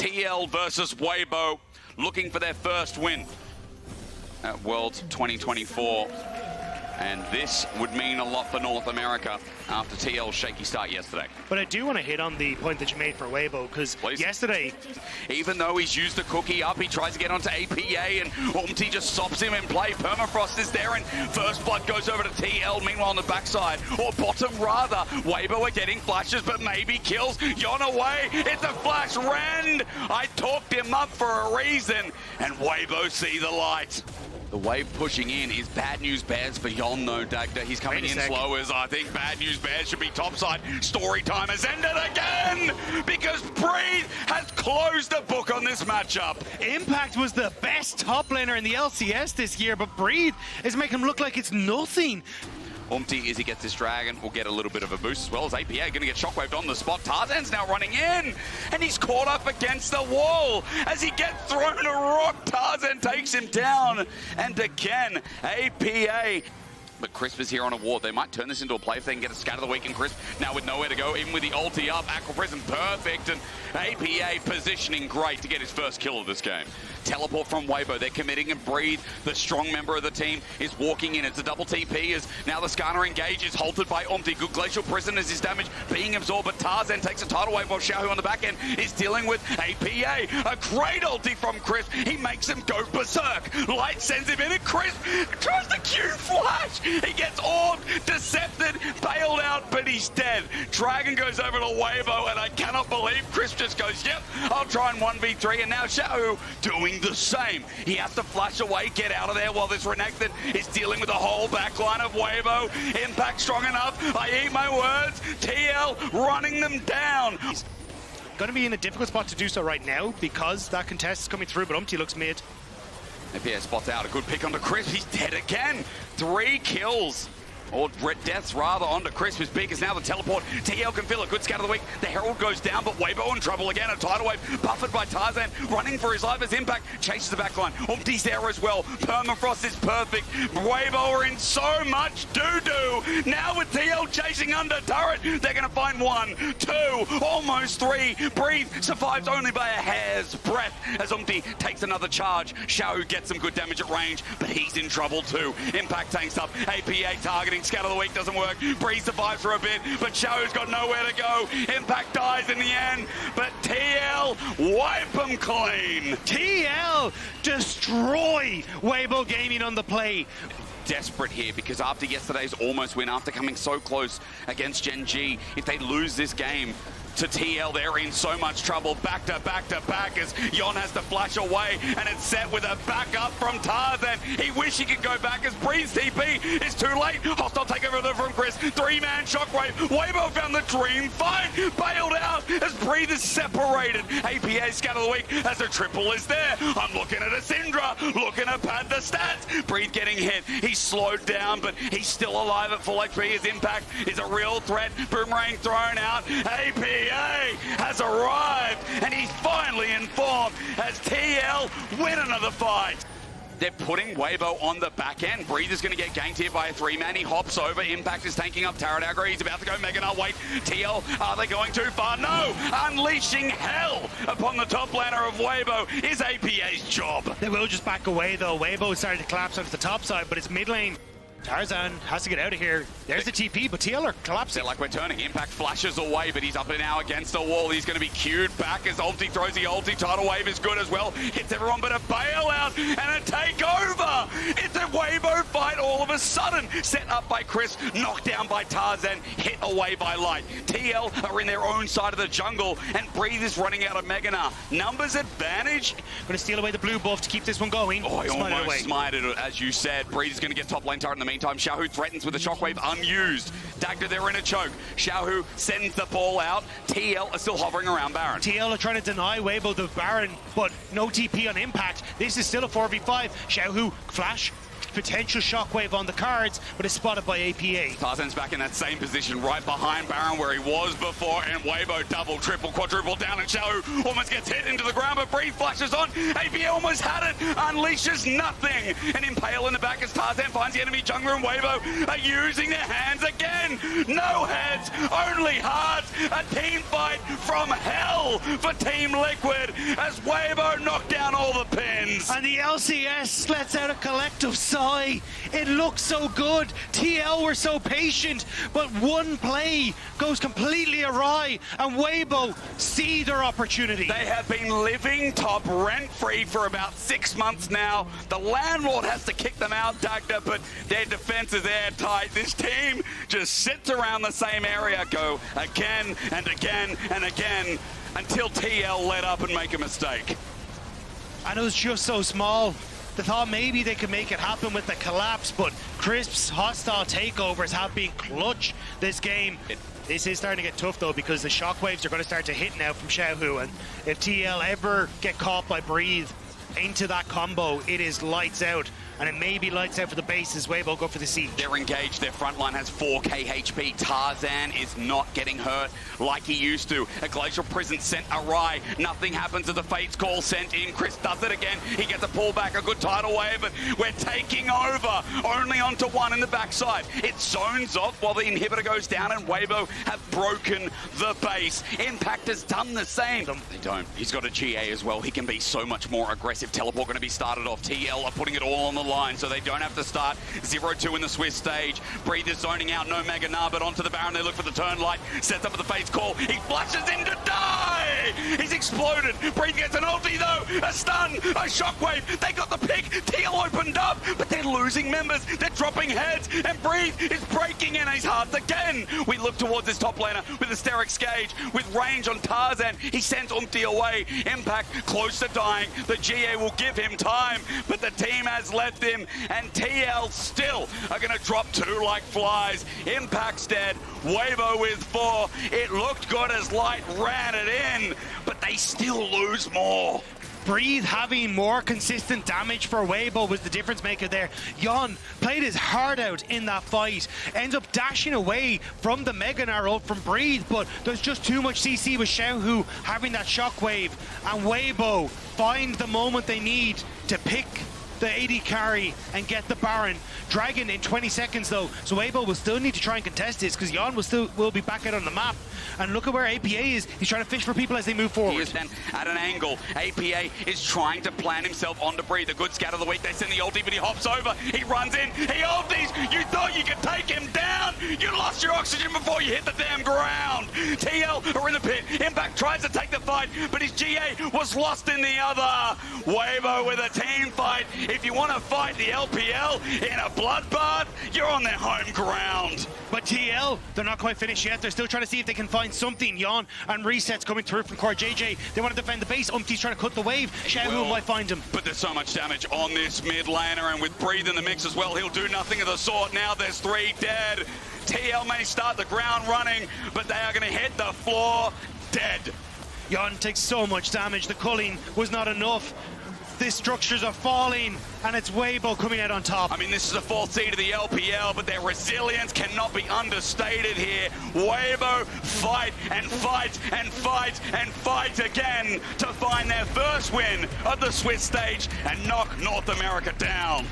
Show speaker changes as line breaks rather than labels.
TL versus Weibo, looking for their first win at Worlds 2024. And this would mean a lot for North America after TL's shaky start yesterday.
But I do want to hit on the point that you made for Weibo, because yesterday...
Even though he's used the cookie up, he tries to get onto APA, and Umti just stops him in play. Permafrost is there, and First Blood goes over to TL. Meanwhile, on the backside, or bottom rather, Weibo are getting flashes, but maybe kills. Yon away, it's a flash Rend! I talked him up for a reason, and Weibo see the light. The wave pushing in is bad news bears for Yon though, Dagda. He's coming in slow as I think bad news bears should be topside. Story time has ended again because Breathe has closed the book on this matchup.
Impact was the best top laner in the LCS this year, but Breathe is making him look like it's nothing.
Umti, as he gets this dragon, will get a little bit of a boost as well as APA going to get shockwaved on the spot. Tarzan's now running in, and he's caught up against the wall. As he gets thrown a rock, Tarzan takes him down. And again, APA. But Crisp is here on a ward. They might turn this into a play if they can get a scatter the week, and Crisp now with nowhere to go, in with the ulti up. Aqua Prison perfect, and APA positioning great to get his first kill of this game. Teleport from Weibo, they're committing and Breathe, the strong member of the team, is walking in. It's a double TP as now the Skarner engages, halted by Umti. Good Glacial Prison as his damage being absorbed, but Tarzan takes a tidal wave while Xiaohu on the back end is dealing with APA. A great ulti from Crisp. He makes him go berserk. Light sends him in, and Crisp tries to Q flash. He gets orbed, decepted, bailed out, but he's dead. Dragon goes over to Weibo, and I cannot believe Crisp just goes, yep, I'll try and 1v3, and now Xiaohu doing the same. He has to flash away, get out of there while this Renekton is dealing with the whole backline of Weibo. Impact strong enough, I eat my words. TL running them down.
He's going to be in a difficult spot to do so right now because that contest is coming through, but Umti looks mid.
APA spots out a good pick onto Crisp. He's dead again. 3 kills. Or deaths rather onto Crisp. As big as now the teleport. TL can feel a good scout of the week. The Herald goes down, but Weibo in trouble again. A tidal wave buffered by Tarzan, running for his life as Impact chases the backline. Umti's there as well. Permafrost is perfect. Weibo are in so much doo-doo. Now with TL chasing under turret, they're going to find 1, 2, almost 3. Breathe survives only by a hair's breadth as Umti takes another charge. Xiaohu gets some good damage at range, but he's in trouble too. Impact tanks up. APA targeting. Scatter the week doesn't work. Breeze survives for a bit, but Xiaohu's got nowhere to go. Impact dies in the end, but TL wipe them clean.
TL destroy Weibo Gaming on the play.
Desperate here because after yesterday's almost win, after coming so close against Gen G, if they lose this game to TL, they're in so much trouble. Back to back to back as Yon has to flash away, and it's Sept with a backup from Tarzan. He wish he could go back as Breeze TP is too late. Hostile takeover from Chris. 3-man shockwave. Weibo found the dream fight. Bailed out as Breathe is separated. APA scatter the week as a triple is there. I'm looking at a Syndra, looking to pad the stats. Breathe getting hit. He's slowed down, but he's still alive at full HP. His Impact is a real threat. Boomerang thrown out. APA has arrived, and he's finally informed as TL win another fight. They're putting Weibo on the back end. Breathe is going to get ganked here by a 3-man. He hops over. Impact is tanking up Turret aggro. He's about to go Mega Nut. Wait, TL, are they going too far? No! Unleashing hell upon the top laner of Weibo is APA's job.
They will just back away though. Weibo started to collapse onto the top side, but it's mid lane. Tarzan has to get out of here. There's the TP, but TL are collapsing.
They're like, we're turning. Impact flashes away, but he's up and now against the wall. He's going to be queued back as Ulti throws the ulti. Tidal wave is good as well. Hits everyone, but a bailout and a takeover. It's a Weibo fight all of a sudden. Set up by Chris, knocked down by Tarzan, hit away by Light. TL are in their own side of the jungle, and Breathe is running out of Megana. Numbers advantage.
Going to steal away the blue buff to keep this one going.
Oh, he almost smited it, as you said. Breathe is going to get top lane turret in the meantime. Xiaohu threatens with a shockwave unused. Dagda, they're in a choke. Xiaohu sends the ball out. TL are still hovering around Baron.
TL are trying to deny Weibo the Baron, but no TP on Impact. This is still a 4v5. Xiaohu flash potential shockwave on the cards, but is spotted by APA.
Tarzan's back in that same position, right behind Baron where he was before, and Weibo double, triple, quadruple down, and Xiao almost gets hit into the ground, but Breathe flashes on. APA almost had it, unleashes nothing, and Impale in the back as Tarzan finds the enemy jungler, and Weibo are using their hands again. No heads, only hearts. A team fight from hell for Team Liquid as Weibo knocked down all the pins.
And the LCS lets out a collective sigh. It looks so good. TL were so patient, but one play goes completely awry, and Weibo see their opportunity.
They have been living top rent-free for about 6 months now. The landlord has to kick them out, Dagda, but their defense is airtight. This team just sits around the same area, go again and again and again until TL let up and make a mistake.
And it was just so small. They thought maybe they could make it happen with the collapse, but Crisp's hostile takeovers have been clutch this game. This is starting to get tough though, because the shockwaves are going to start to hit now from Xiaohu, and if TL ever get caught by Breathe into that combo, it is lights out. And it may be lights out for the base as Weibo go for the siege.
They're engaged, their front line has 4k HP. Tarzan is not getting hurt like he used to. A Glacial Prison sent awry. Nothing happens to the Fate's Call sent in. Chris does it again. He gets a pullback, a good tidal wave, but we're taking over. Only onto one in the backside. It zones off while the inhibitor goes down, and Weibo have broken the base. Impact has done the same. They don't. He's got a GA as well. He can be so much more aggressive. Teleport going to be started off. TL are putting it all on the line, so they don't have to start 0-2 in the Swiss stage. Breathe is zoning out, no Mega Gnar, but onto the Baron, they look for the turn light, sets up with the Fate's Call, he flashes in to die! He's exploded, Breathe gets an ulti though, a stun, a shockwave, they got the pick, Teal opened up, but they're losing members, they're dropping heads, and Breathe is breaking in his hearts again! We look towards this top laner with Asterix Gage, with range on Tarzan, he sends Umpty away, Impact close to dying, the GA will give him time, but the team has left him, and TL still are going to drop 2 like flies. Impact's dead, Weibo with 4. It looked good as Light ran it in, but they still lose more.
Breathe having more consistent damage for Weibo was the difference maker there. Yon played his heart out in that fight, ends up dashing away from the Mega Gnar ult from Breathe, but there's just too much CC with Xiaohu having that shockwave, and Weibo find the moment they need to pick the AD carry and get the Baron. Dragon in 20 seconds though, so Weibo will still need to try and contest this, because Yon will be back out on the map. And look at where APA is. He's trying to fish for people as they move forward.
He is then at an angle. APA is trying to plan himself onto Breathe. A good scatter of the week. They send the ulti, but he hops over. He runs in. He ultis. You thought you could take him down. You lost your oxygen before you hit the damn ground. TL are in the pit. Impact tries to take the fight, but his GA was lost in the other. Weibo with a team fight. If you want to fight the LPL in a bloodbath, you're on their home ground.
But TL, they're not quite finished yet. They're still trying to see if they can find something. Yon and resets coming through from Core JJ. They want to defend the base. Umpty's trying to cut the wave. Xiaohu might find him.
But there's so much damage on this mid laner, and with Breathe in the mix as well, he'll do nothing of the sort. Now there's 3 dead. TL may start the ground running, but they are going to hit the floor dead.
Yon takes so much damage. The culling was not enough. The structures are falling, and it's Weibo coming out on top.
I mean, this is the 4th seed of the LPL, but their resilience cannot be understated here. Weibo fight and fight and fight and fight again to find their first win of the Swiss stage and knock North America down.